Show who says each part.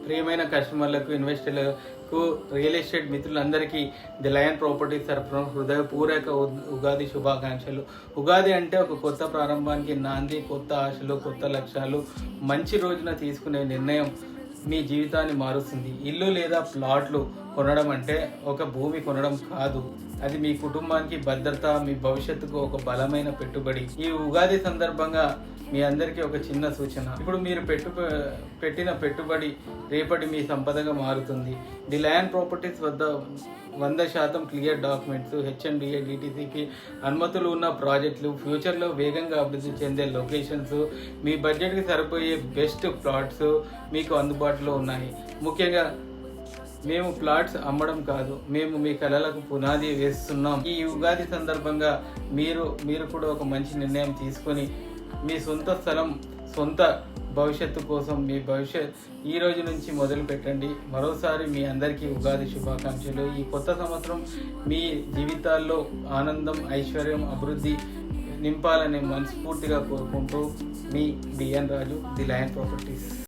Speaker 1: ప్రియమైన కస్టమర్లకు, ఇన్వెస్టర్లకు, రియల్ ఎస్టేట్ మిత్రులందరికీ ది లయన్ ప్రాపర్టీస్ తరఫున హృదయపూర్వక ఉగాది శుభాకాంక్షలు. ఉగాది అంటే ఒక కొత్త ప్రారంభానికి నాంది, కొత్త ఆశలు, కొత్త లక్ష్యాలు. మంచి రోజున తీసుకునే నిర్ణయం మీ జీవితాన్ని మారుస్తుంది. ఇల్లు లేదా ప్లాట్లు కొనడం అంటే ఒక భూమి కొనడం కాదు, అది మీ కుటుంబానికి భద్రత, మీ భవిష్యత్తుకు ఒక బలమైన పెట్టుబడి. ఈ ఉగాది సందర్భంగా మీ అందరికీ ఒక చిన్న సూచన. ఇప్పుడు మీరు పెట్టిన పెట్టుబడి రేపటి మీ సంపదగా మారుతుంది. ది లయన్ ప్రాపర్టీస్ వద్ద 100% క్లియర్ డాక్యుమెంట్స్, హెచ్ఎండిఏ, డిటిసికి అనుమతులు ఉన్న ప్రాజెక్టులు, ఫ్యూచర్లో వేగంగా అభివృద్ధి చెందే లొకేషన్స్, మీ బడ్జెట్కి సరిపోయే బెస్ట్ ప్లాట్స్ మీకు అందుబాటులో ఉన్నాయి. ముఖ్యంగా మేము ప్లాట్స్ అమ్మడం కాదు, మేము మీ కలలకు పునాది వేస్తున్నాం. ఈ ఉగాది సందర్భంగా మీరు కూడా ఒక మంచి నిర్ణయం తీసుకొని మీ సొంత స్థలం, సొంత భవిష్యత్తు కోసం మీ ఈ రోజు నుంచి మొదలు పెట్టండి. మరోసారి మీ అందరికీ ఉగాది శుభాకాంక్షలు. ఈ కొత్త సంవత్సరం మీ జీవితాల్లో ఆనందం, ఐశ్వర్యం, అభివృద్ధి నింపాలని మనస్ఫూర్తిగా కోరుకుంటూ మీ BN Raju, the lion properties.